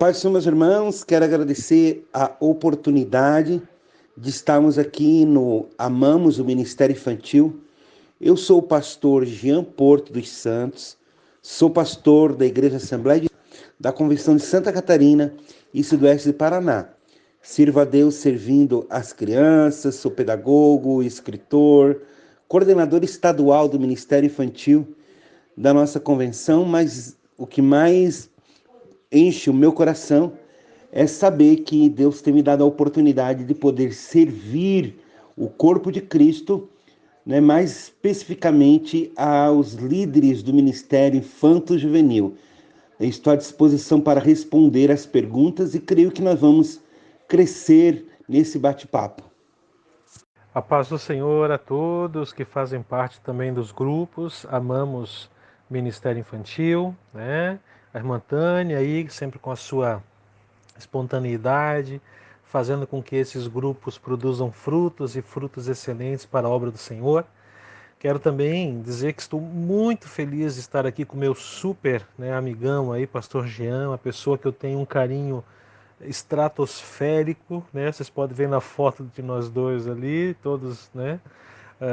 paz do Senhor, meus irmãos, quero agradecer a oportunidade de estarmos aqui no Amamos o Ministério Infantil. Eu sou o pastor Jean Porto dos Santos, sou pastor da Igreja Assembleia da Convenção de Santa Catarina e Sudoeste do Paraná. Sirvo a Deus servindo as crianças, sou pedagogo, escritor, coordenador estadual do Ministério Infantil da nossa convenção, mas o que mais enche o meu coração é saber que Deus tem me dado a oportunidade de poder servir o corpo de Cristo, né, mais especificamente aos líderes do Ministério Infanto-Juvenil. Eu estou à disposição para responder as perguntas e creio que nós vamos crescer nesse bate-papo. A paz do Senhor a todos que fazem parte também dos grupos Amamos Ministério Infantil, né? A irmã Tânia aí, sempre com a sua espontaneidade, fazendo com que esses grupos produzam frutos e frutos excelentes para a obra do Senhor. Quero também dizer que estou muito feliz de estar aqui com meu super, amigão aí, pastor Jean, uma pessoa que eu tenho um carinho estratosférico, né? Vocês podem ver na foto de nós dois ali, todos, né?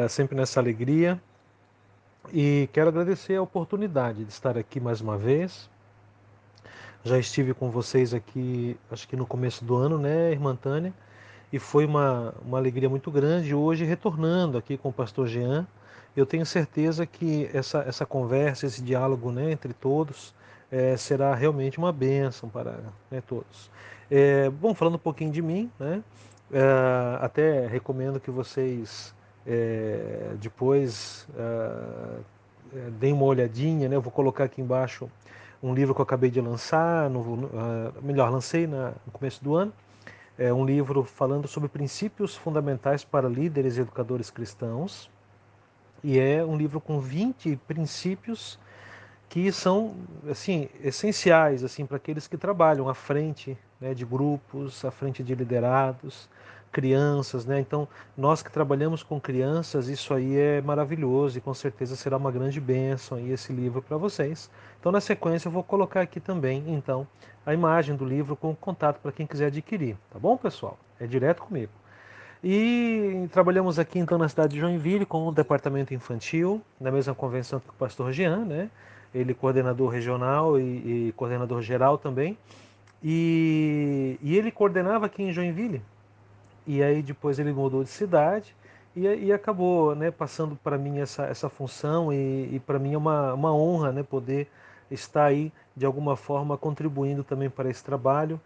Sempre nessa alegria. E quero agradecer a oportunidade de estar aqui mais uma vez. Já estive com vocês aqui, acho que no começo do ano, né, irmã Tânia? E foi uma alegria muito grande. Hoje, retornando aqui com o pastor Jean, eu tenho certeza que essa conversa, esse diálogo, né, entre todos, será realmente uma bênção para, né, todos. Bom, falando um pouquinho de mim, né, até recomendo que vocês depois deem uma olhadinha, né, eu vou colocar aqui embaixo um livro que eu acabei de lançar, lancei no começo do ano. É um livro falando sobre princípios fundamentais para líderes e educadores cristãos. E é um livro com 20 princípios que são assim essenciais assim para aqueles que trabalham à frente, né, de grupos, à frente de liderados, crianças, né? Então, nós que trabalhamos com crianças, isso aí é maravilhoso e com certeza será uma grande bênção aí esse livro para vocês. Então, na sequência, eu vou colocar aqui também, então, a imagem do livro com contato para quem quiser adquirir, tá bom, pessoal? É direto comigo. E trabalhamos aqui então na cidade de Joinville com o departamento infantil, na mesma convenção que o pastor Jean, né? Ele coordenador regional e coordenador geral também. E ele coordenava aqui em Joinville. E aí depois ele mudou de cidade e acabou, né, passando para mim essa função e para mim é uma honra, né, poder estar aí de alguma forma contribuindo também para esse trabalho.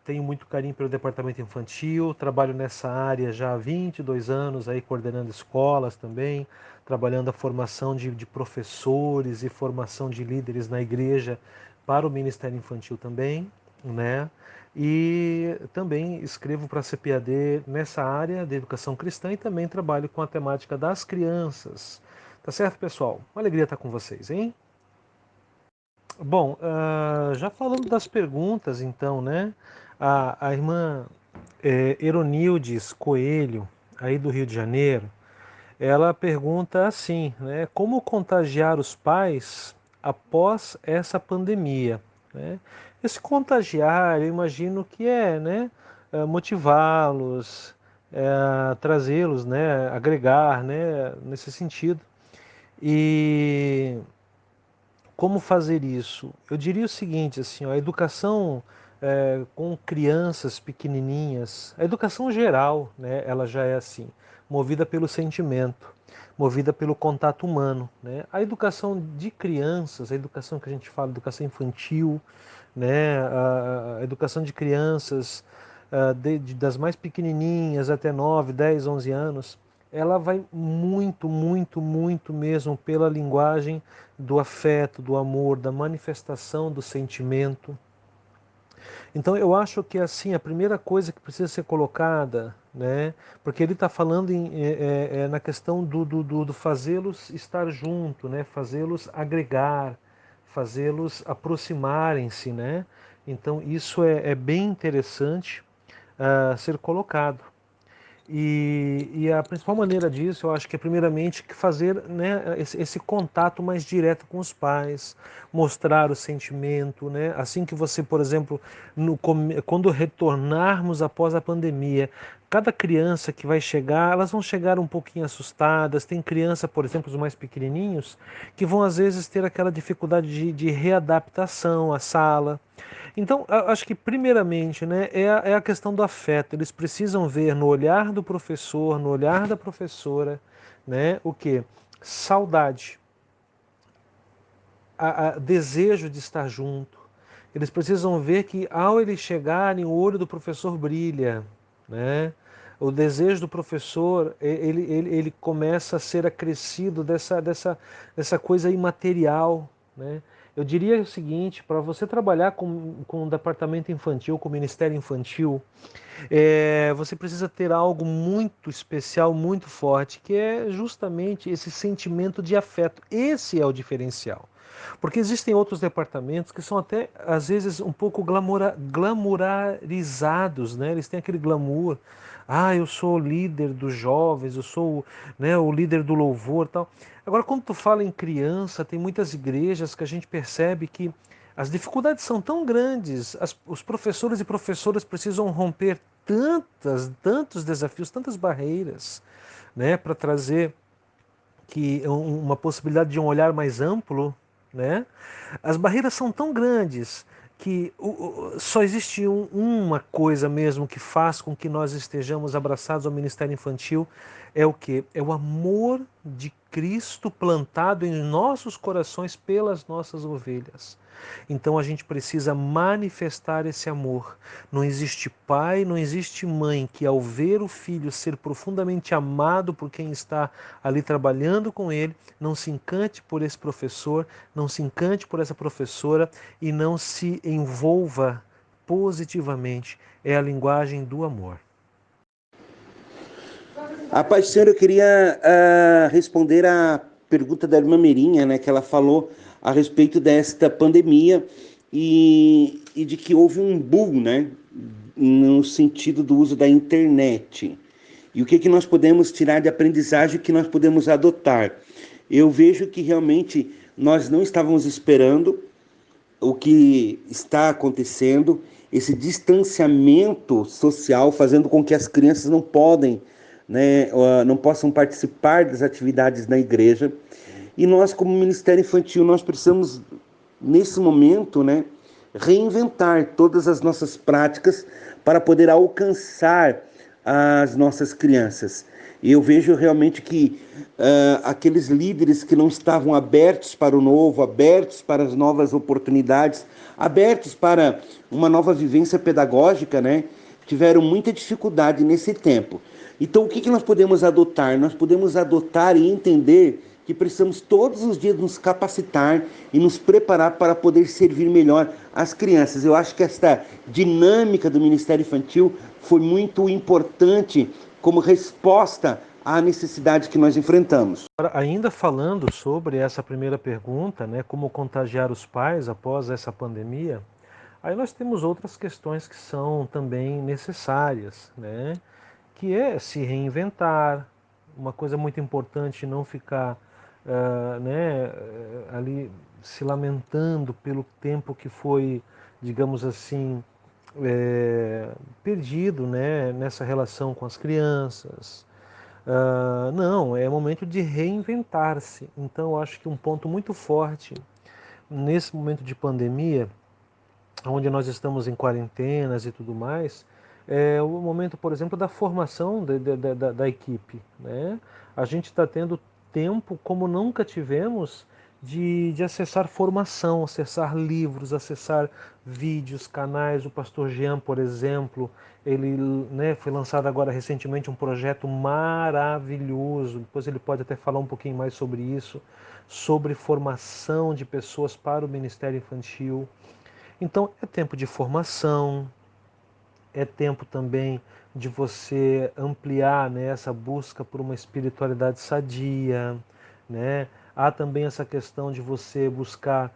Tenho muito carinho pelo departamento infantil, trabalho nessa área já há 22 anos, aí coordenando escolas também, trabalhando a formação de professores e formação de líderes na igreja para o Ministério Infantil também, né? E também escrevo para a CPAD nessa área de educação cristã e também trabalho com a temática das crianças. Tá certo, pessoal? Uma alegria estar com vocês, hein? Bom, já falando das perguntas, então, né? A irmã Eronildes Coelho, aí do Rio de Janeiro, ela pergunta assim, né? Como contagiar os pais após essa pandemia, né? Esse contagiar, eu imagino que né? Motivá-los, trazê-los, né? Agregar, né? Nesse sentido. E como fazer isso? Eu diria o seguinte, assim, ó, a educação com crianças pequenininhas, a educação geral, né, ela já é assim, movida pelo sentimento, movida pelo contato humano, né? A educação de crianças, a educação que a gente fala, educação infantil, né, a educação de crianças das mais pequenininhas até 9, 10, 11 anos, ela vai muito, muito, muito mesmo pela linguagem do afeto, do amor, da manifestação do sentimento. Então eu acho que assim a primeira coisa que precisa ser colocada, né, porque ele está falando na questão do fazê-los estar junto, né, fazê-los agregar, fazê-los aproximarem-se, né? Então isso é bem interessante ser colocado. E a principal maneira disso, eu acho que é primeiramente fazer, né, esse contato mais direto com os pais, mostrar o sentimento, né? Assim que você, por exemplo, quando retornarmos após a pandemia, cada criança que vai chegar, elas vão chegar um pouquinho assustadas. Tem criança, por exemplo, os mais pequenininhos, que vão às vezes ter aquela dificuldade de readaptação à sala. Então, acho que primeiramente, né, é a questão do afeto. Eles precisam ver no olhar do professor, no olhar da professora, né, o quê? Saudade, a desejo de estar junto. Eles precisam ver que ao eles chegarem, o olho do professor brilha, né? O desejo do professor, ele começa a ser acrescido dessa coisa imaterial, né? Eu diria o seguinte, para você trabalhar com o departamento infantil, com o Ministério Infantil, você precisa ter algo muito especial, muito forte, que é justamente esse sentimento de afeto. Esse é o diferencial. Porque existem outros departamentos que são até, às vezes, um pouco glamourizados, né? Eles têm aquele glamour. Ah, eu sou o líder dos jovens, eu sou, né, o líder do louvor e tal. Agora, quando tu fala em criança, tem muitas igrejas que a gente percebe que as dificuldades são tão grandes, os professores e professoras precisam romper tantos desafios, tantas barreiras, né, para trazer uma possibilidade de um olhar mais amplo, né? As barreiras são tão grandes que só existe uma coisa mesmo que faz com que nós estejamos abraçados ao ministério infantil, é o quê? É o amor de Cristo plantado em nossos corações pelas nossas ovelhas. Então a gente precisa manifestar esse amor. Não existe pai, não existe mãe que, ao ver o filho ser profundamente amado por quem está ali trabalhando com ele, não se encante por esse professor, não se encante por essa professora e não se envolva positivamente. É a linguagem do amor. A paz do Senhor, eu queria responder à pergunta da irmã Mirinha, né, que ela falou a respeito desta pandemia e de que houve um boom, né, no sentido do uso da internet. E o que nós podemos tirar de aprendizagem, o que nós podemos adotar. Eu vejo que realmente nós não estávamos esperando o que está acontecendo, esse distanciamento social, fazendo com que as crianças não possam participar das atividades na igreja. E nós, como Ministério Infantil, nós precisamos, nesse momento, né, reinventar todas as nossas práticas para poder alcançar as nossas crianças. E eu vejo realmente que aqueles líderes que não estavam abertos para o novo, abertos para as novas oportunidades, abertos para uma nova vivência pedagógica, né, tiveram muita dificuldade nesse tempo. Então, o que nós podemos adotar? Nós podemos adotar e entender que precisamos todos os dias nos capacitar e nos preparar para poder servir melhor as crianças. Eu acho que esta dinâmica do Ministério Infantil foi muito importante como resposta à necessidade que nós enfrentamos. Ainda falando sobre essa primeira pergunta, né, como contagiar os pais após essa pandemia, aí nós temos outras questões que são também necessárias, né, que é se reinventar, uma coisa muito importante, não ficar ali se lamentando pelo tempo que foi, digamos assim, perdido, né, nessa relação com as crianças. Não, é momento de reinventar-se. Então, eu acho que um ponto muito forte nesse momento de pandemia, onde nós estamos em quarentenas e tudo mais, é o momento, por exemplo, da formação da equipe, né? A gente está tendo tempo como nunca tivemos de acessar formação, acessar livros, acessar vídeos, canais. O pastor Jean, por exemplo, ele, né, foi lançado agora recentemente um projeto maravilhoso. Depois ele pode até falar um pouquinho mais sobre isso, sobre formação de pessoas para o Ministério Infantil. Então é tempo de formação, é tempo também de você ampliar, né, essa busca por uma espiritualidade sadia, né? Há também essa questão de você buscar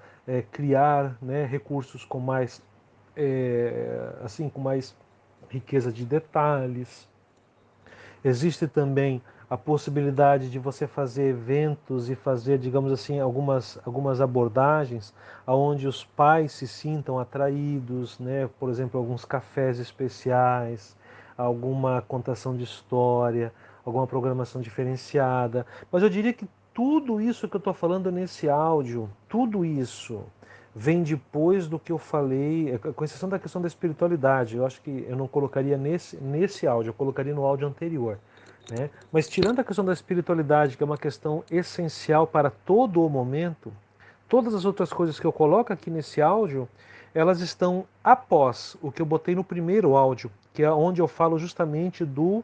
criar, né, recursos com mais com mais riqueza de detalhes. Existe também a possibilidade de você fazer eventos e fazer, digamos assim, algumas abordagens onde os pais se sintam atraídos, né? Por exemplo, alguns cafés especiais, alguma contação de história, alguma programação diferenciada. Mas eu diria que tudo isso que eu estou falando nesse áudio, tudo isso vem depois do que eu falei, com exceção da questão da espiritualidade. Eu acho que eu não colocaria nesse áudio, eu colocaria no áudio anterior, né? Mas tirando a questão da espiritualidade, que é uma questão essencial para todo o momento, todas as outras coisas que eu coloco aqui nesse áudio, elas estão após o que eu botei no primeiro áudio, que é onde eu falo justamente do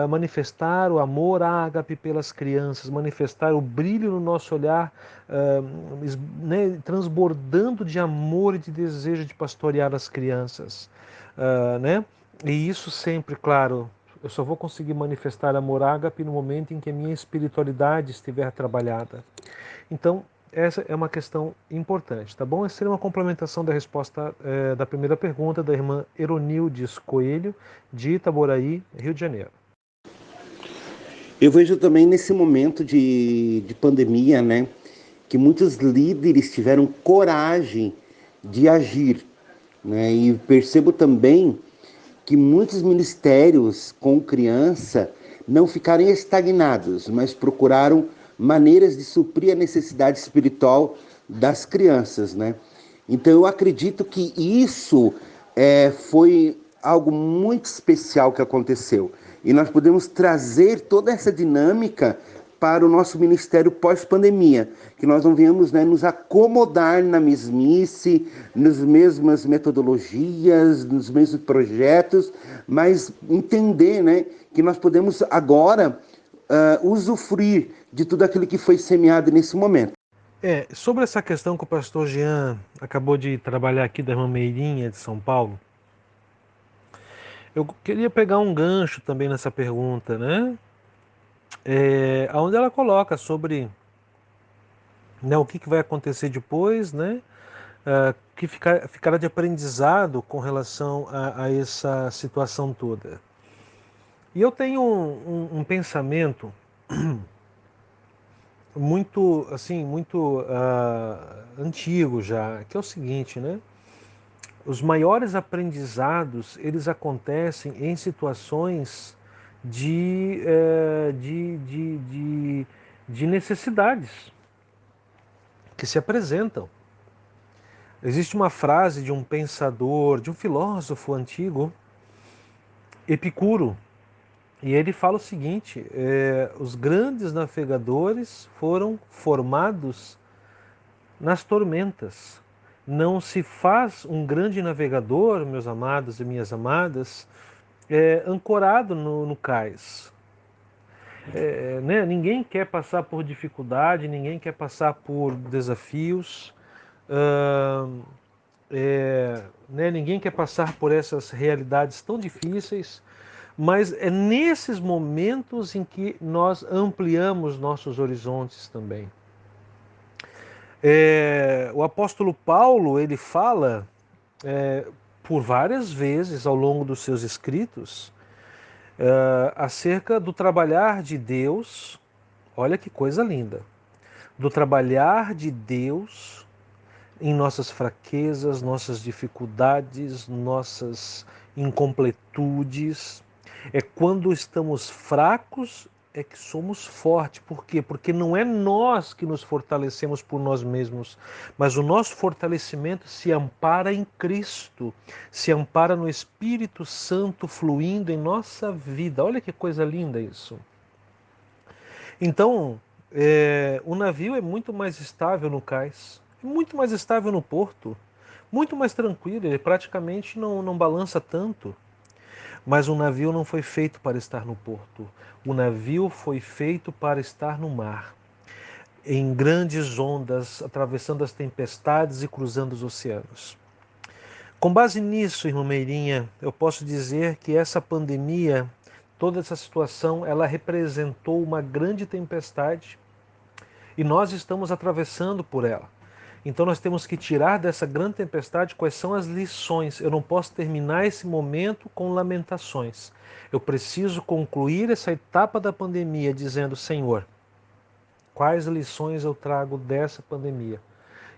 manifestar o amor ágape pelas crianças, manifestar o brilho no nosso olhar, né, transbordando de amor e de desejo de pastorear as crianças, né? E isso sempre, claro, eu só vou conseguir manifestar amor ágape no momento em que a minha espiritualidade estiver trabalhada. Então, essa é uma questão importante, tá bom? Essa seria uma complementação da resposta da primeira pergunta da irmã Eronildes Coelho, de Itaboraí, Rio de Janeiro. Eu vejo também nesse momento de pandemia, né, que muitos líderes tiveram coragem de agir, né, e percebo também que muitos ministérios com criança não ficaram estagnados, mas procuraram maneiras de suprir a necessidade espiritual das crianças, né? Então eu acredito que isso foi algo muito especial que aconteceu. E nós podemos trazer toda essa dinâmica para o nosso ministério pós-pandemia, que nós não venhamos, né, nos acomodar na mesmice, nas mesmas metodologias, nos mesmos projetos, mas entender, né, que nós podemos agora usufruir de tudo aquilo que foi semeado nesse momento. Sobre essa questão que o pastor Jean acabou de trabalhar aqui da irmã Meirinha de São Paulo, eu queria pegar um gancho também nessa pergunta, né? Onde ela coloca sobre, né, o que vai acontecer depois, né? Que ficará de aprendizado com relação a essa situação toda. E eu tenho um pensamento muito, assim, muito antigo já, que é o seguinte, né? Os maiores aprendizados, eles acontecem em situações de necessidades que se apresentam. Existe uma frase de um pensador, de um filósofo antigo, Epicuro, e ele fala o seguinte: os grandes navegadores foram formados nas tormentas. Não se faz um grande navegador, meus amados e minhas amadas, ancorado no cais. Né? Ninguém quer passar por dificuldade, ninguém quer passar por desafios, né? Ninguém quer passar por essas realidades tão difíceis, mas é nesses momentos em que nós ampliamos nossos horizontes também. O apóstolo Paulo, ele fala por várias vezes ao longo dos seus escritos acerca do trabalhar de Deus, olha que coisa linda, do trabalhar de Deus em nossas fraquezas, nossas dificuldades, nossas incompletudes. É quando estamos fracos é que somos fortes. Por quê? Porque não é nós que nos fortalecemos por nós mesmos, mas o nosso fortalecimento se ampara em Cristo, se ampara no Espírito Santo fluindo em nossa vida. Olha que coisa linda isso. Então, o navio é muito mais estável no cais, é muito mais estável no porto, muito mais tranquilo, ele praticamente não balança tanto. Mas o navio não foi feito para estar no porto. O navio foi feito para estar no mar, em grandes ondas, atravessando as tempestades e cruzando os oceanos. Com base nisso, irmã Meirinha, eu posso dizer que essa pandemia, toda essa situação, ela representou uma grande tempestade e nós estamos atravessando por ela. Então nós temos que tirar dessa grande tempestade quais são as lições. Eu não posso terminar esse momento com lamentações. Eu preciso concluir essa etapa da pandemia dizendo: Senhor, quais lições eu trago dessa pandemia?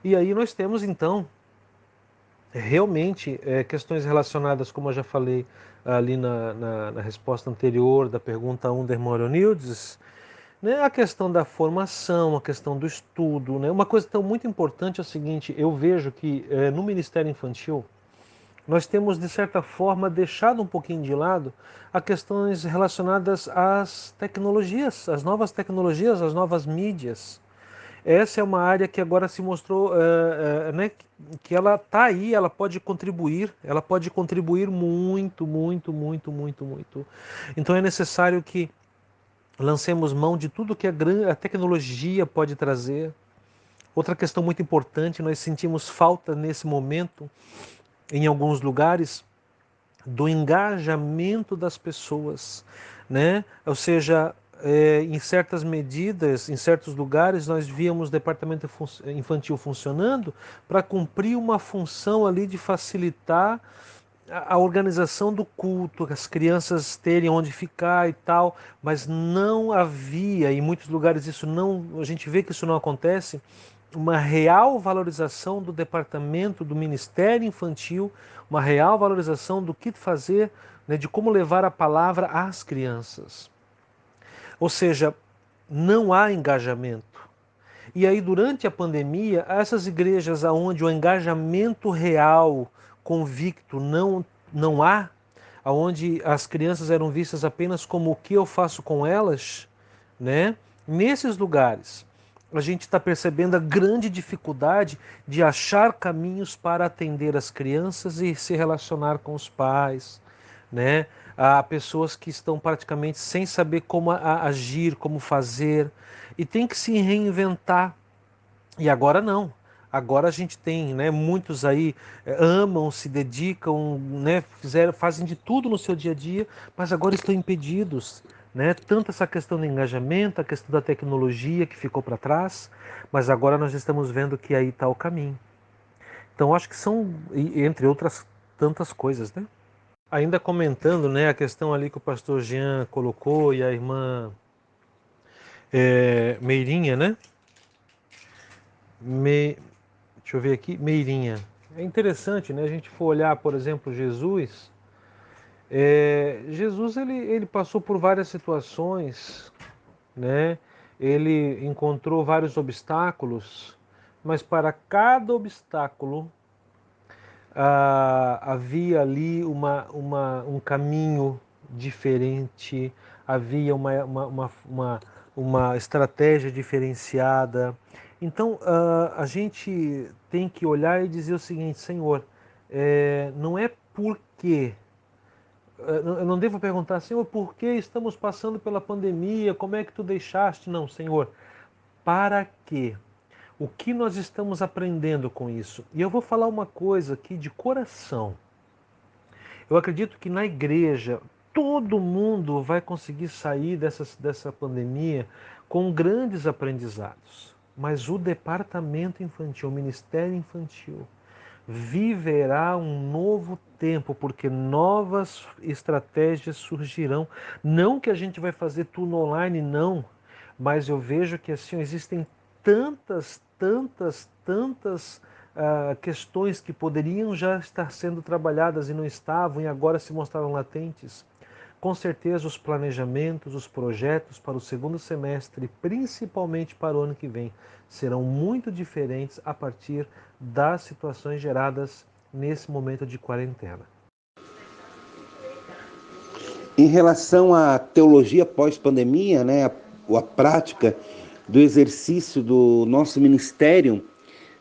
E aí nós temos então realmente questões relacionadas, como eu já falei ali na resposta anterior da pergunta 1 da irmã Aronildes, né, a questão da formação, a questão do estudo. Né? Uma coisa tão muito importante é o seguinte: eu vejo que no Ministério Infantil nós temos, de certa forma, deixado um pouquinho de lado as questões relacionadas às tecnologias, às novas mídias. Essa é uma área que agora se mostrou, né, que ela está aí, ela pode contribuir muito, muito, muito, muito, muito. Então é necessário que lancemos mão de tudo que a tecnologia pode trazer. Outra questão muito importante, nós sentimos falta nesse momento, em alguns lugares, do engajamento das pessoas, né? Ou seja, em certas medidas, em certos lugares, nós víamos o departamento infantil funcionando para cumprir uma função ali de facilitar a organização do culto, as crianças terem onde ficar e tal, mas não havia, em muitos lugares isso não, a gente vê que isso não acontece, uma real valorização do departamento, do Ministério Infantil, uma real valorização do que fazer, né, de como levar a palavra às crianças. Ou seja, não há engajamento. E aí, durante a pandemia, essas igrejas onde o engajamento real, convicto, não há, onde as crianças eram vistas apenas como o que eu faço com elas, né? Nesses lugares, a gente está percebendo a grande dificuldade de achar caminhos para atender as crianças e se relacionar com os pais, né? Há pessoas que estão praticamente sem saber como agir, como fazer, e tem que se reinventar. E agora não. Agora a gente tem, né, muitos aí amam, se dedicam, né, fazem de tudo no seu dia a dia, mas agora estão impedidos, né? Tanto essa questão do engajamento, a questão da tecnologia que ficou para trás, mas agora nós estamos vendo que aí está o caminho. Então acho que são, entre outras tantas coisas, né? Ainda comentando, né, a questão ali que o pastor Jean colocou e a irmã Meirinha, né? Deixa eu ver aqui, Meirinha. É interessante, né? A gente for olhar, por exemplo, Jesus. Jesus ele passou por várias situações, né? Ele encontrou vários obstáculos, mas para cada obstáculo havia ali um caminho diferente, havia uma estratégia diferenciada. Então, a gente tem que olhar e dizer o seguinte: Senhor, não é porque. Eu não devo perguntar, Senhor, por que estamos passando pela pandemia? Como é que tu deixaste? Não, Senhor, para quê? O que nós estamos aprendendo com isso? E eu vou falar uma coisa aqui de coração. Eu acredito que na igreja todo mundo vai conseguir sair dessa pandemia com grandes aprendizados. Mas o departamento infantil, o ministério infantil, viverá um novo tempo, porque novas estratégias surgirão. Não que a gente vai fazer tudo online, não, mas eu vejo que assim existem tantas questões que poderiam já estar sendo trabalhadas e não estavam e agora se mostraram latentes. Com certeza os planejamentos, os projetos para o segundo semestre, principalmente para o ano que vem, serão muito diferentes a partir das situações geradas nesse momento de quarentena. Em relação à teologia pós-pandemia, né, a prática do exercício do nosso ministério,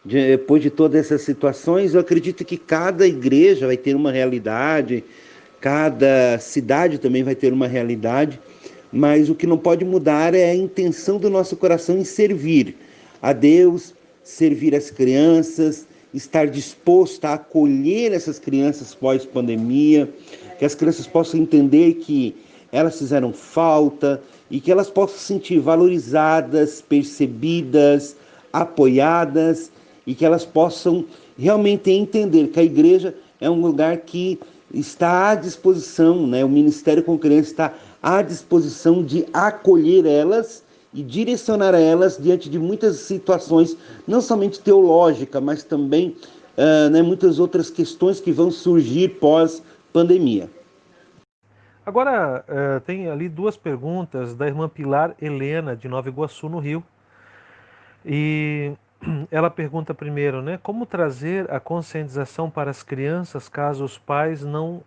depois de todas essas situações, eu acredito que cada igreja vai ter uma realidade, cada cidade também vai ter uma realidade, mas o que não pode mudar é a intenção do nosso coração em servir a Deus, servir as crianças, estar disposto a acolher essas crianças pós-pandemia, que as crianças possam entender que elas fizeram falta e que elas possam se sentir valorizadas, percebidas, apoiadas e que elas possam realmente entender que a igreja é um lugar que está à disposição, né? O Ministério com Criança está à disposição de acolher elas e direcionar elas diante de muitas situações, não somente teológica, mas também né, muitas outras questões que vão surgir pós-pandemia. Agora, tem ali duas perguntas da irmã Pilar Helena, de Nova Iguaçu, no Rio. E ela pergunta primeiro, né, como trazer a conscientização para as crianças caso os pais não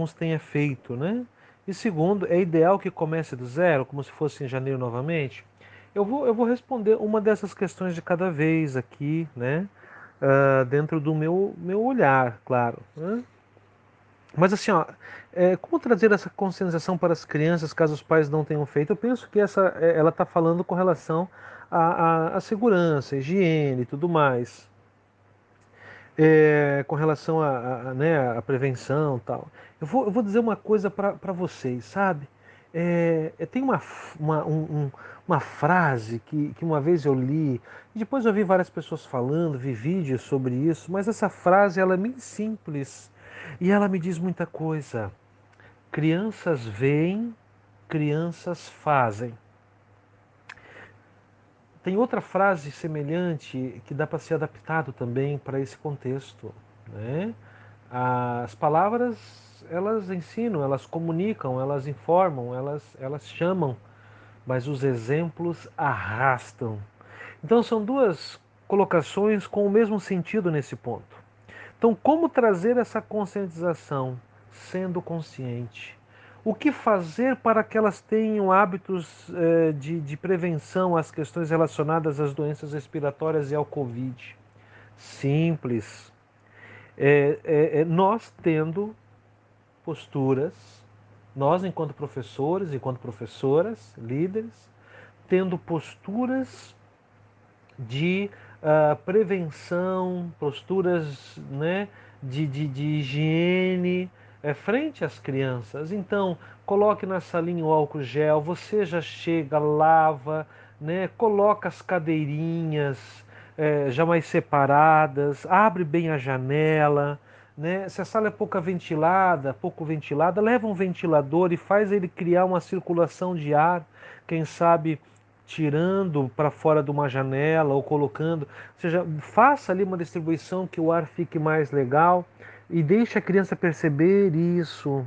os tenha feito, né? E segundo, é ideal que comece do zero, como se fosse em janeiro novamente? Eu vou responder uma dessas questões de cada vez aqui, né? Dentro do meu olhar, claro, né? Mas assim, ó, como trazer essa conscientização para as crianças caso os pais não tenham feito? Eu penso que ela está falando com relação à segurança, à higiene e tudo mais. Com relação né, à prevenção e tal. Eu vou dizer uma coisa para vocês, sabe? Tem uma frase que uma vez eu li, e depois eu vi várias pessoas falando, vi vídeos sobre isso, mas essa frase ela é bem simples e ela me diz muita coisa. Crianças veem, crianças fazem. Tem outra frase semelhante que dá para ser adaptado também para esse contexto, né? As palavras, elas ensinam, elas comunicam, elas informam, elas chamam, mas os exemplos arrastam. Então são duas colocações com o mesmo sentido nesse ponto. Então, como trazer essa conscientização sendo consciente? O que fazer para que elas tenham hábitos de prevenção às questões relacionadas às doenças respiratórias e ao Covid? Simples. Nós tendo posturas, nós enquanto professores, enquanto professoras, líderes, tendo posturas de prevenção, posturas, né, de higiene frente às crianças. Então, coloque na salinha o álcool gel, você já chega, lava, né, coloca as cadeirinhas já mais separadas, abre bem a janela. Né? Se a sala é pouco ventilada, leva um ventilador e faz ele criar uma circulação de ar, quem sabe tirando para fora de uma janela ou colocando, ou seja, faça ali uma distribuição que o ar fique mais legal e deixe a criança perceber isso,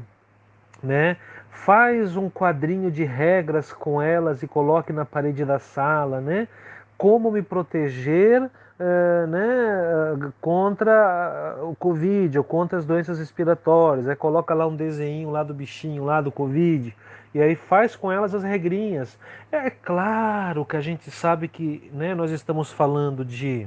né? Faz um quadrinho de regras com elas e coloque na parede da sala, né? Como me proteger, né, contra o Covid ou contra as doenças respiratórias. Aí coloca lá um desenho lá do bichinho, lá do Covid, e aí faz com elas as regrinhas. É claro que a gente sabe que, né, nós estamos falando de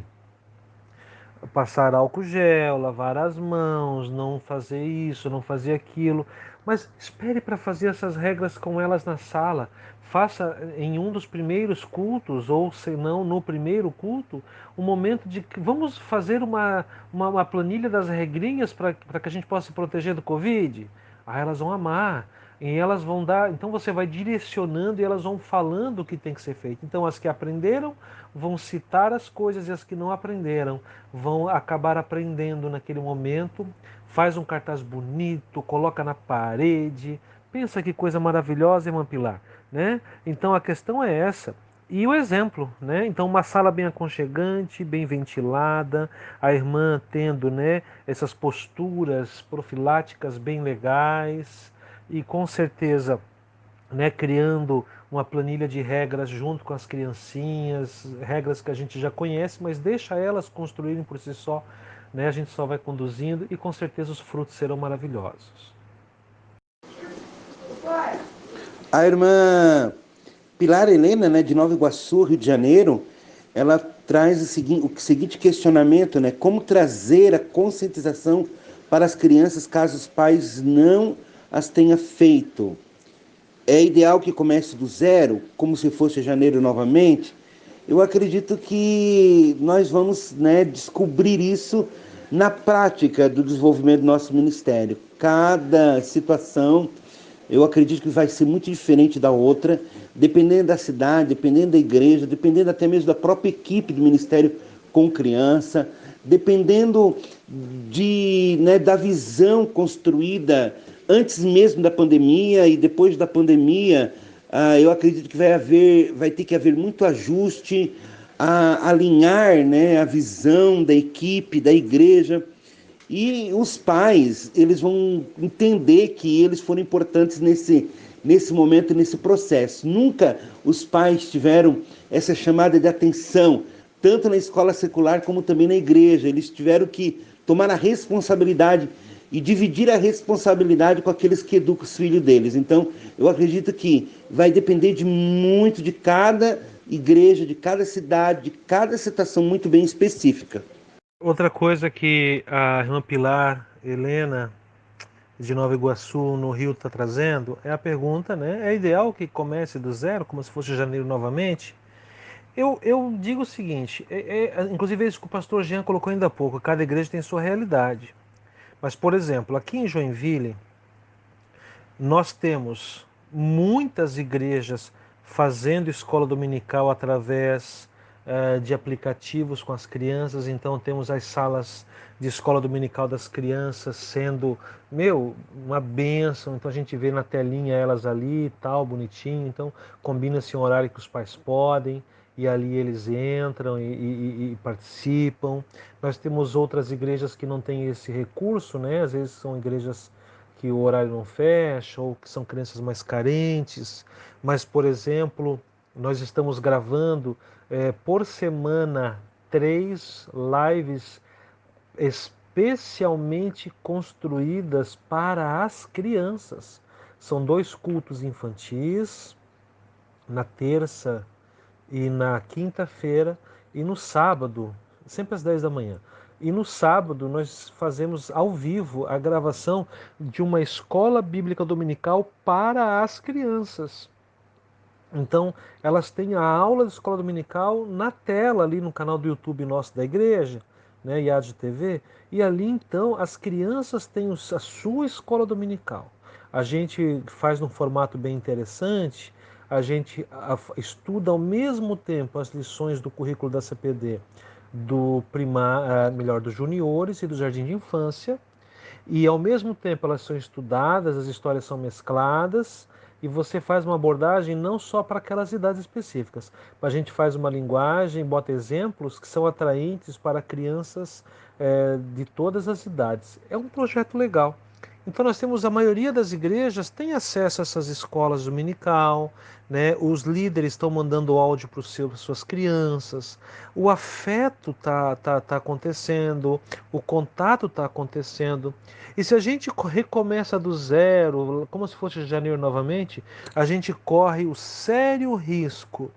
passar álcool gel, lavar as mãos, não fazer isso, não fazer aquilo. Mas espere para fazer essas regras com elas na sala. Faça em um dos primeiros cultos, ou se não no primeiro culto, um momento de que vamos fazer uma planilha das regrinhas para que a gente possa se proteger do Covid. Ah, elas vão amar. E elas vão dar, então você vai direcionando e elas vão falando o que tem que ser feito. Então as que aprenderam vão citar as coisas e as que não aprenderam vão acabar aprendendo naquele momento. Faz um cartaz bonito, coloca na parede. Pensa que coisa maravilhosa, irmã Pilar, né? Então a questão é essa. E o exemplo, né? Então uma sala bem aconchegante, bem ventilada, a irmã tendo, né, essas posturas profiláticas bem legais e com certeza, né, criando uma planilha de regras junto com as criancinhas, regras que a gente já conhece, mas deixa elas construírem por si só, né? A gente só vai conduzindo e com certeza os frutos serão maravilhosos. A irmã Pilar Helena, né, de Nova Iguaçu, Rio de Janeiro, ela traz o seguinte questionamento, né? Como trazer a conscientização para as crianças caso os pais não as tenham feito? É ideal que comece do zero, como se fosse janeiro novamente? Eu acredito que nós vamos, né, descobrir isso na prática do desenvolvimento do nosso ministério. Cada situação, eu acredito que vai ser muito diferente da outra, dependendo da cidade, dependendo da igreja, dependendo até mesmo da própria equipe do Ministério com criança, dependendo da visão construída antes mesmo da pandemia e depois da pandemia. Eu acredito que vai ter que haver muito ajuste, a alinhar, né, a visão da equipe, da igreja. E os pais, eles vão entender que eles foram importantes nesse momento, nesse processo. Nunca os pais tiveram essa chamada de atenção, tanto na escola secular como também na igreja. Eles tiveram que tomar a responsabilidade e dividir a responsabilidade com aqueles que educam os filhos deles. Então, eu acredito que vai depender muito de cada igreja, de cada cidade, de cada situação muito bem específica. Outra coisa que a irmã Pilar Helena, de Nova Iguaçu, no Rio, está trazendo é a pergunta, né? É ideal que comece do zero, como se fosse janeiro novamente? Eu digo o seguinte, inclusive isso que o pastor Jean colocou ainda há pouco, cada igreja tem sua realidade. Mas, por exemplo, aqui em Joinville, nós temos muitas igrejas fazendo escola dominical através de aplicativos com as crianças. Então temos as salas de escola dominical das crianças sendo, uma bênção. Então a gente vê na telinha elas ali e tal, bonitinho. Então combina-se um horário que os pais podem e ali eles entram e participam. Nós temos outras igrejas que não têm esse recurso, né? Às vezes são igrejas que o horário não fecha, ou que são crianças mais carentes. Mas, por exemplo, nós estamos gravando por semana 3 lives especialmente construídas para as crianças. São 2 cultos infantis, na terça e na quinta-feira, e no sábado, sempre às 10 da manhã. E no sábado nós fazemos ao vivo a gravação de uma escola bíblica dominical para as crianças. Então, elas têm a aula de escola dominical na tela, ali no canal do YouTube nosso da igreja, né, IAD TV, e ali então as crianças têm a sua escola dominical. A gente faz num formato bem interessante, a gente estuda ao mesmo tempo as lições do currículo da CPD do dos juniores e do jardim de infância, e ao mesmo tempo elas são estudadas, as histórias são mescladas, e você faz uma abordagem não só para aquelas idades específicas, mas a gente faz uma linguagem, bota exemplos que são atraentes para crianças de todas as idades. É um projeto legal. Então nós temos, a maioria das igrejas tem acesso a essas escolas dominical, né? Os líderes estão mandando áudio para suas crianças, o afeto tá acontecendo, o contato está acontecendo. E se a gente recomeça do zero, como se fosse janeiro novamente, a gente corre o sério risco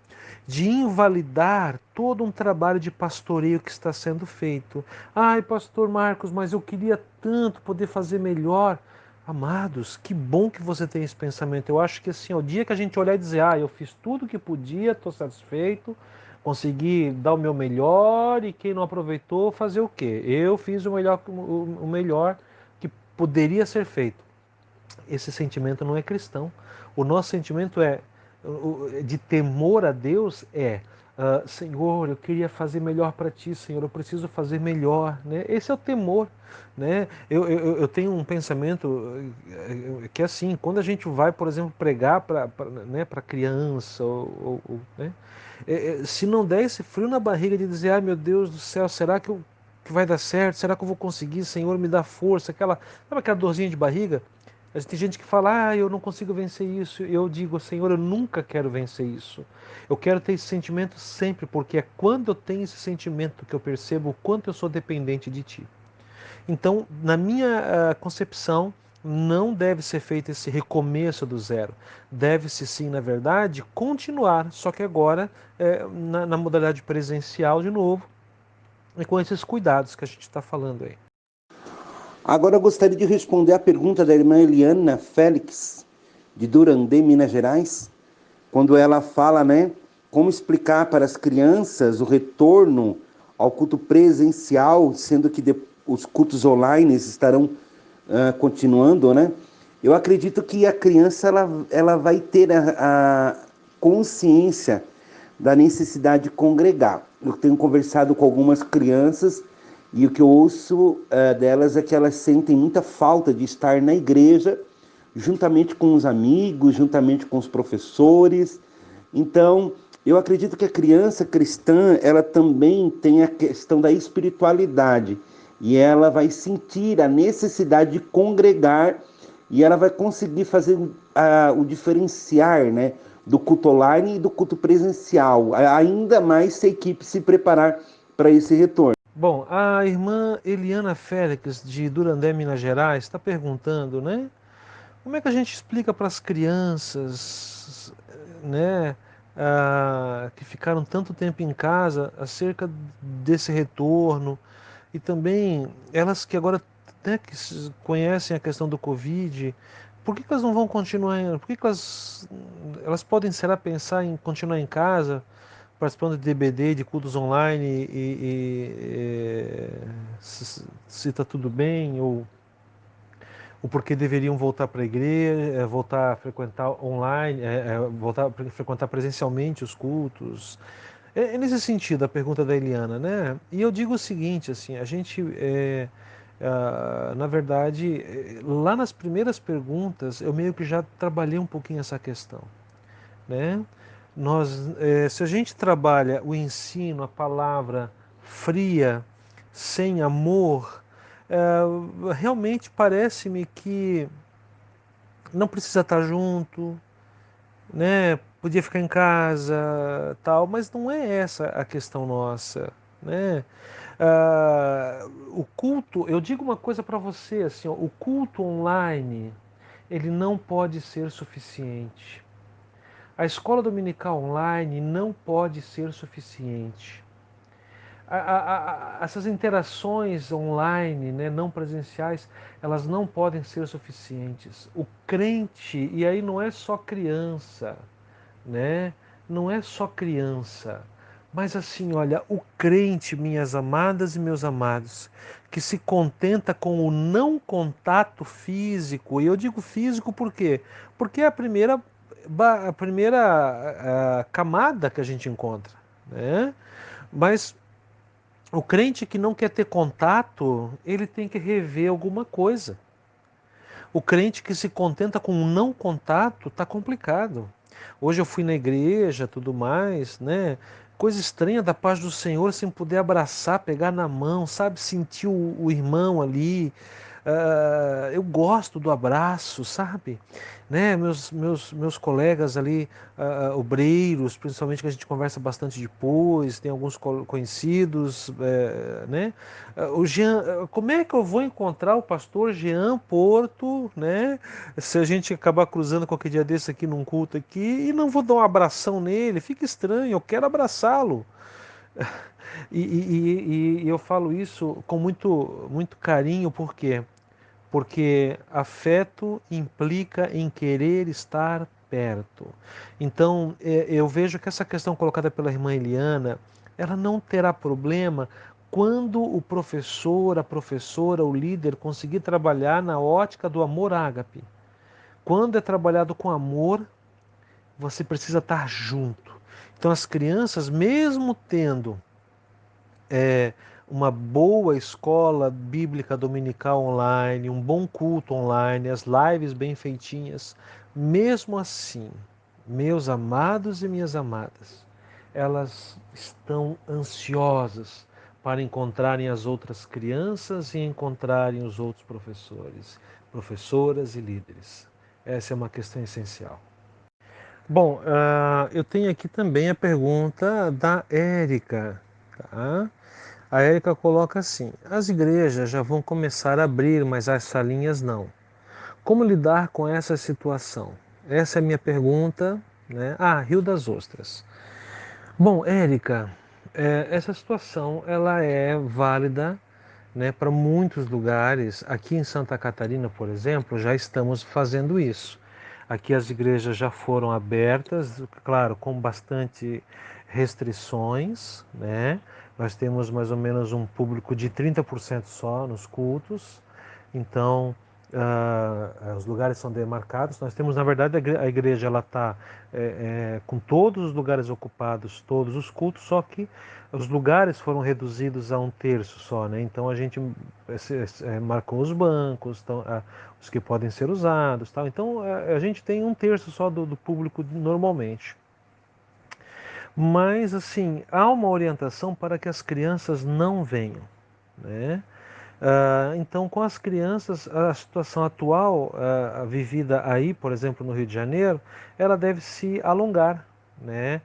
de invalidar todo um trabalho de pastoreio que está sendo feito. Ai, pastor Marcos, mas eu queria tanto poder fazer melhor. Amados, que bom que você tem esse pensamento. Eu acho que assim, o dia que a gente olhar e dizer, eu fiz tudo o que podia, estou satisfeito, consegui dar o meu melhor, e quem não aproveitou, fazer o quê? Eu fiz o melhor que poderia ser feito. Esse sentimento não é cristão. O nosso sentimento de temor a Deus Senhor, eu queria fazer melhor para Ti, Senhor, eu preciso fazer melhor, né? Esse é o temor, né? Eu tenho um pensamento que é assim, quando a gente vai, por exemplo, pregar para criança, né? Se não der esse frio na barriga de dizer, meu Deus do céu, será que vai dar certo? Será que eu vou conseguir? Senhor, me dá força, sabe aquela dorzinha de barriga? Tem gente que fala, eu não consigo vencer isso. Eu digo, Senhor, eu nunca quero vencer isso. Eu quero ter esse sentimento sempre, porque é quando eu tenho esse sentimento que eu percebo o quanto eu sou dependente de Ti. Então, na minha concepção, não deve ser feito esse recomeço do zero. Deve-se sim, na verdade, continuar, só que agora na modalidade presencial de novo, e com esses cuidados que a gente está falando aí. Agora eu gostaria de responder a pergunta da irmã Eliana Félix, de Durandé, Minas Gerais, quando ela fala, né, como explicar para as crianças o retorno ao culto presencial, sendo que os cultos online estarão continuando, né? Eu acredito que a criança ela vai ter a consciência da necessidade de congregar. Eu tenho conversado com algumas crianças e o que eu ouço delas é que elas sentem muita falta de estar na igreja, juntamente com os amigos, juntamente com os professores. Então, eu acredito que a criança cristã, ela também tem a questão da espiritualidade e ela vai sentir a necessidade de congregar e ela vai conseguir fazer o diferenciar, né, do culto online e do culto presencial, ainda mais se a equipe se preparar para esse retorno. Bom, a irmã Eliana Félix, de Durandé, Minas Gerais, está perguntando, né? Como é que a gente explica para as crianças, né, que ficaram tanto tempo em casa acerca desse retorno e também elas que agora, né, conhecem a questão do Covid, por que que elas não vão continuar, por que que elas podem, será, pensar em continuar em casa, participando de DBD, de cultos online se está tudo bem ou porque deveriam voltar para a igreja, voltar a frequentar online, voltar a frequentar presencialmente os cultos. É nesse sentido a pergunta da Eliana, né? E eu digo o seguinte, assim, a gente, na verdade, lá nas primeiras perguntas, eu meio que já trabalhei um pouquinho essa questão, né? Se a gente trabalha o ensino, a palavra fria, sem amor, realmente parece-me que não precisa estar junto, né? Podia ficar em casa, tal, mas não é essa a questão nossa, né? O culto, eu digo uma coisa para você, assim, ó, o culto online, ele não pode ser suficiente. A escola dominical online não pode ser suficiente. Essas interações online, né, não presenciais, elas não podem ser suficientes. O crente, e aí não é só criança, né? Não é só criança, mas assim, olha, o crente, minhas amadas e meus amados, que se contenta com o não contato físico, e eu digo físico por quê? Porque é a primeira camada que a gente encontra, né? Mas o crente que não quer ter contato, ele tem que rever alguma coisa. O crente que se contenta com um não contato, tá complicado. Hoje eu fui na igreja, tudo mais, né? Coisa estranha da paz do Senhor, sem poder abraçar, pegar na mão, sabe? Sentir o irmão ali. Eu gosto do abraço, sabe? Né? Meus colegas ali, obreiros, principalmente que a gente conversa bastante depois, tem alguns conhecidos, né? O Jean, como é que eu vou encontrar o pastor Jean Porto, né? Se a gente acabar cruzando qualquer dia desse aqui num culto aqui e não vou dar um abração nele, fica estranho, eu quero abraçá-lo. E eu falo isso com muito, muito carinho, por quê? Porque afeto implica em querer estar perto. Então, eu vejo que essa questão colocada pela irmã Eliana, ela não terá problema quando o professor, a professora, o líder conseguir trabalhar na ótica do amor ágape. Quando é trabalhado com amor, você precisa estar junto. Então, as crianças, mesmo tendo uma boa escola bíblica dominical online, um bom culto online, as lives bem feitinhas, mesmo assim, meus amados e minhas amadas, elas estão ansiosas para encontrarem as outras crianças e encontrarem os outros professores, professoras e líderes. Essa é uma questão essencial. Bom, eu tenho aqui também a pergunta da Érica, tá? A Érica coloca assim: as igrejas já vão começar a abrir, mas as salinhas não. Como lidar com essa situação? Essa é a minha pergunta, né? Rio das Ostras. Bom, Érica, essa situação ela é válida, né, para muitos lugares. Aqui em Santa Catarina, por exemplo, já estamos fazendo isso. Aqui as igrejas já foram abertas, claro, com bastante restrições, né? Nós temos mais ou menos um público de 30% só nos cultos. Então, os lugares são demarcados. Nós temos, na verdade, a igreja ela está com todos os lugares ocupados, todos os cultos, só que os lugares foram reduzidos a um terço só, né? Então a gente marcou os bancos, então, os que podem ser usados, tal. Então a gente tem um terço só do público normalmente. Mas assim, há uma orientação para que as crianças não venham, né? Então, com as crianças, a situação atual vivida aí, por exemplo, no Rio de Janeiro, ela deve se alongar, né?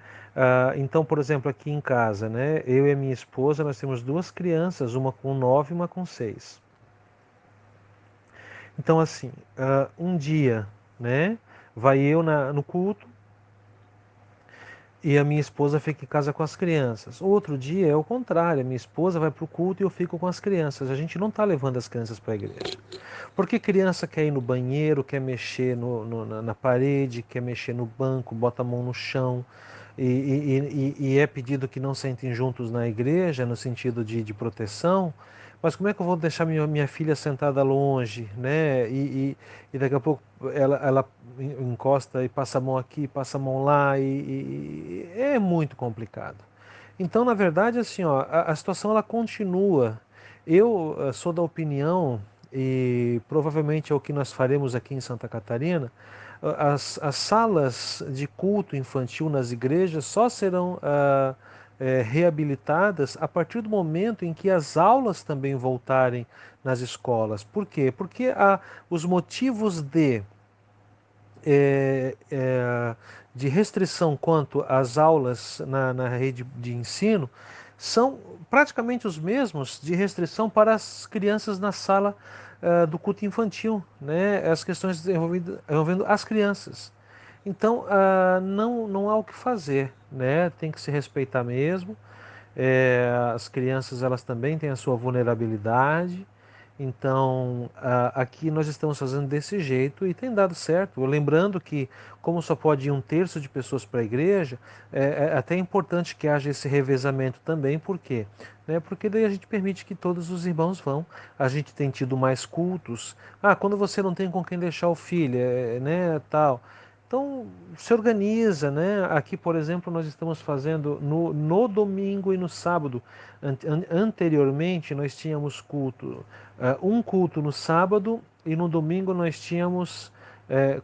Então, por exemplo, aqui em casa, né? Eu e a minha esposa, nós temos duas crianças, uma com 9 e uma com 6. Então, assim, um dia, né? Vai eu no culto, e a minha esposa fica em casa com as crianças. Outro dia é o contrário, a minha esposa vai para o culto e eu fico com as crianças. A gente não está levando as crianças para a igreja. Porque criança quer ir no banheiro, quer mexer na parede, quer mexer no banco, bota a mão no chão. E é pedido que não sentem juntos na igreja, no sentido de proteção. Mas como é que eu vou deixar minha filha sentada longe, né? E daqui a pouco ela encosta e passa a mão aqui, passa a mão lá, e é muito complicado. Então, na verdade, assim, ó, a situação ela continua. Eu sou da opinião, e provavelmente é o que nós faremos aqui em Santa Catarina, as salas de culto infantil nas igrejas só serão reabilitadas a partir do momento em que as aulas também voltarem nas escolas. Por quê? Porque os motivos é, é, de restrição quanto às aulas na rede de ensino são praticamente os mesmos de restrição para as crianças na sala do culto infantil, né? As questões envolvendo as crianças. Então, não há o que fazer, né? Tem que se respeitar mesmo. As crianças elas também têm a sua vulnerabilidade. Então, aqui nós estamos fazendo desse jeito e tem dado certo. Lembrando que, como só pode ir um terço de pessoas para a igreja, é até importante que haja esse revezamento também. Por quê? Porque daí a gente permite que todos os irmãos vão. A gente tem tido mais cultos. Quando você não tem com quem deixar o filho, né, tal. Então, se organiza, né? Aqui, por exemplo, nós estamos fazendo no domingo e no sábado. Anteriormente, nós tínhamos um culto no sábado e no domingo nós tínhamos,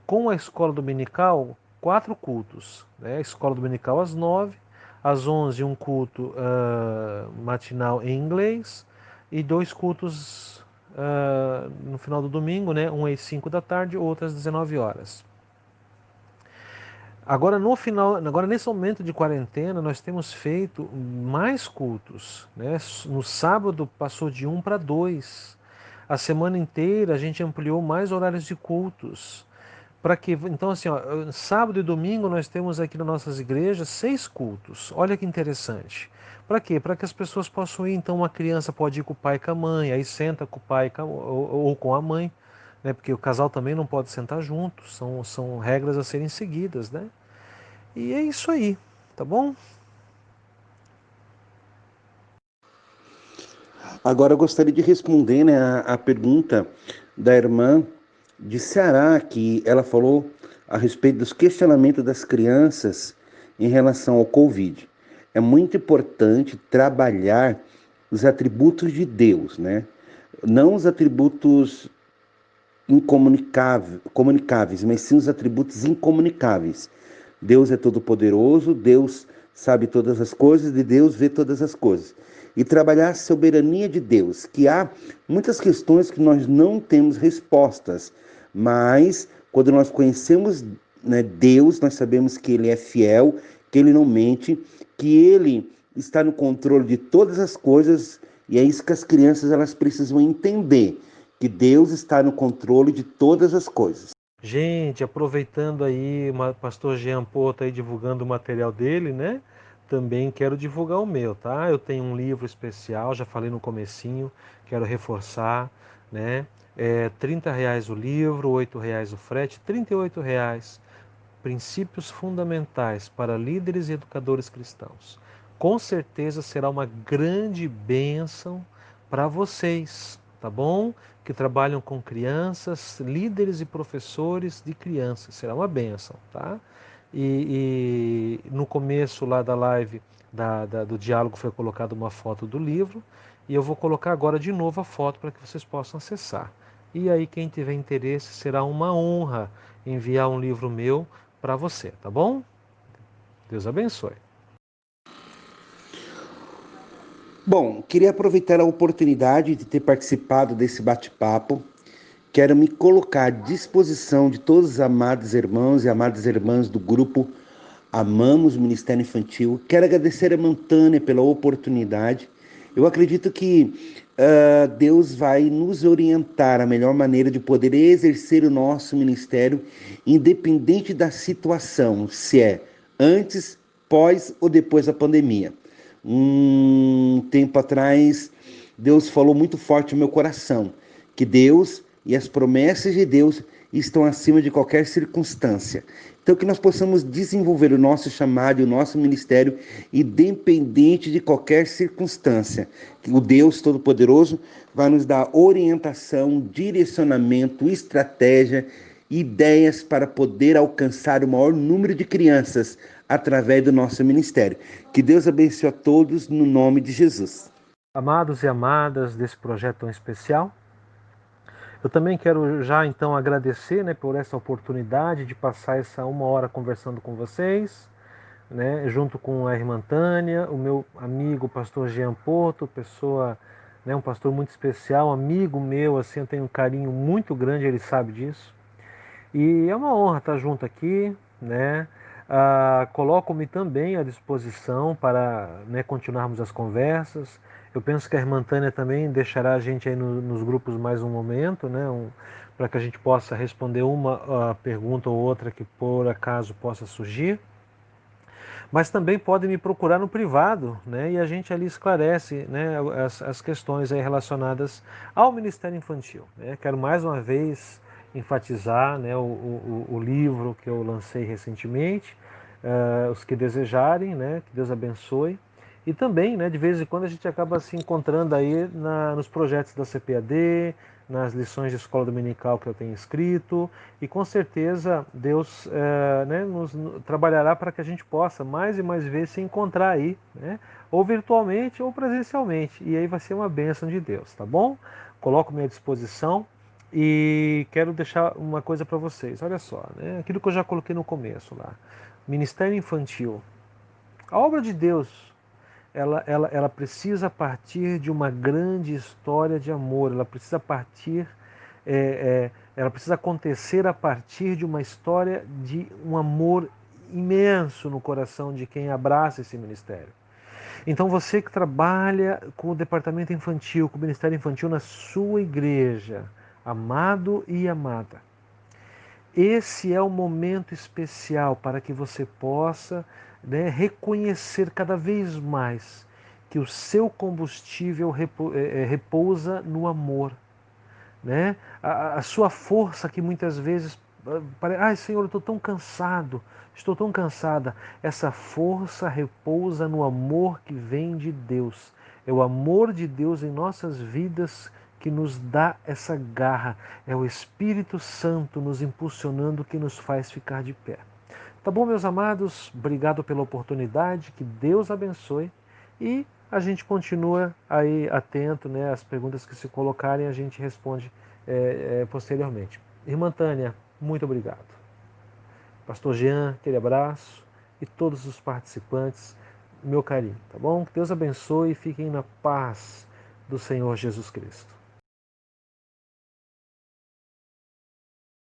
com a escola dominical, 4 cultos. Né? A escola dominical às 9, às 11 um culto matinal em inglês e 2 cultos no final do domingo, né? Um às 5 da tarde, outro às 19 horas. Agora, agora nesse momento de quarentena, nós temos feito mais cultos, né? No sábado passou de 1 para 2. A semana inteira a gente ampliou mais horários de cultos. Para que, então assim, ó, sábado e domingo nós temos aqui nas nossas igrejas 6 cultos. Olha que interessante. Para quê? Para que as pessoas possam ir. Então uma criança pode ir com o pai e com a mãe, aí senta com o pai ou com a mãe, né? Porque o casal também não pode sentar junto. São regras a serem seguidas, né? E é isso aí, tá bom? Agora eu gostaria de responder, né, a pergunta da irmã de Ceará, que ela falou a respeito dos questionamentos das crianças em relação ao Covid. É muito importante trabalhar os atributos de Deus, né? Não os atributos comunicáveis, mas sim os atributos incomunicáveis. Deus é todo-poderoso, Deus sabe todas as coisas, de Deus vê todas as coisas. E trabalhar a soberania de Deus, que há muitas questões que nós não temos respostas, mas quando nós conhecemos, né, Deus, nós sabemos que Ele é fiel, que Ele não mente, que Ele está no controle de todas as coisas, e é isso que as crianças elas precisam entender, que Deus está no controle de todas as coisas. Gente, aproveitando aí, o pastor Jean Paul está aí divulgando o material dele, né? Também quero divulgar o meu, tá? Eu tenho um livro especial, já falei no comecinho, quero reforçar, né? R$ 30 o livro, R$ 8 o frete, R$ 38. Princípios fundamentais para líderes e educadores cristãos. Com certeza será uma grande bênção para vocês, tá bom? que trabalham com crianças, líderes e professores de crianças. Será uma bênção, tá? E no começo lá da live, do diálogo, foi colocada uma foto do livro, e eu vou colocar agora de novo a foto para que vocês possam acessar. E aí, quem tiver interesse, será uma honra enviar um livro meu para você, tá bom? Deus abençoe. Bom, queria aproveitar a oportunidade de ter participado desse bate-papo. Quero me colocar à disposição de todos os amados irmãos e amadas irmãs do grupo Amamos o Ministério Infantil. Quero agradecer a Montânia pela oportunidade. Eu acredito que Deus vai nos orientar a melhor maneira de poder exercer o nosso ministério, independente da situação, se é antes, pós ou depois da pandemia. Um tempo atrás, Deus falou muito forte no meu coração, que Deus e as promessas de Deus estão acima de qualquer circunstância. Então, que nós possamos desenvolver o nosso chamado e o nosso ministério independente de qualquer circunstância. O Deus Todo-Poderoso vai nos dar orientação, direcionamento, estratégia, ideias para poder alcançar o maior número de crianças através do nosso ministério. Que Deus abençoe a todos no nome de Jesus. Amados e amadas desse projeto tão especial, eu também quero já então agradecer, né, por essa oportunidade de passar essa uma hora conversando com vocês, né, junto com a irmã Tânia, o meu amigo pastor Jean Porto, pessoa, né, um pastor muito especial, amigo meu, assim, eu tenho um carinho muito grande, ele sabe disso. E é uma honra estar junto aqui, né? Coloco-me também à disposição para, né, continuarmos as conversas. Eu penso que a irmã Tânia também deixará a gente aí nos grupos mais um momento, né? Para que a gente possa responder uma pergunta ou outra que por acaso possa surgir. Mas também podem me procurar no privado, né? E a gente ali esclarece, né, as questões aí relacionadas ao Ministério Infantil, né? Quero mais uma vez enfatizar, né, o livro que eu lancei recentemente, os que desejarem, né, que Deus abençoe. E também, né, de vez em quando a gente acaba se encontrando aí nos projetos da CPAD, nas lições de escola dominical que eu tenho escrito, e com certeza Deus né, trabalhará para que a gente possa mais e mais vezes se encontrar aí, né, ou virtualmente ou presencialmente, e aí vai ser uma bênção de Deus, tá bom? Coloco-me à disposição e quero deixar uma coisa para vocês, olha só, né, aquilo que eu já coloquei no começo lá, Ministério Infantil, a obra de Deus, ela precisa partir de uma grande história de amor, ela precisa partir, ela precisa acontecer a partir de uma história de um amor imenso no coração de quem abraça esse ministério. Então você que trabalha com o departamento infantil, com o ministério infantil na sua igreja, amado e amada, esse é o momento especial para que você possa, né, reconhecer cada vez mais que o seu combustível repousa no amor, né? A sua força que muitas vezes ai Senhor, eu estou tão cansado, estou tão cansada. Essa força repousa no amor que vem de Deus. É o amor de Deus em nossas vidas que nos dá essa garra. É o Espírito Santo nos impulsionando que nos faz ficar de pé. Tá bom, meus amados? Obrigado pela oportunidade. Que Deus abençoe. E a gente continua aí atento, né, às perguntas que se colocarem, a gente responde posteriormente. Irmã Tânia, muito obrigado. Pastor Jean, aquele abraço. E todos os participantes, meu carinho, tá bom? Que Deus abençoe e fiquem na paz do Senhor Jesus Cristo.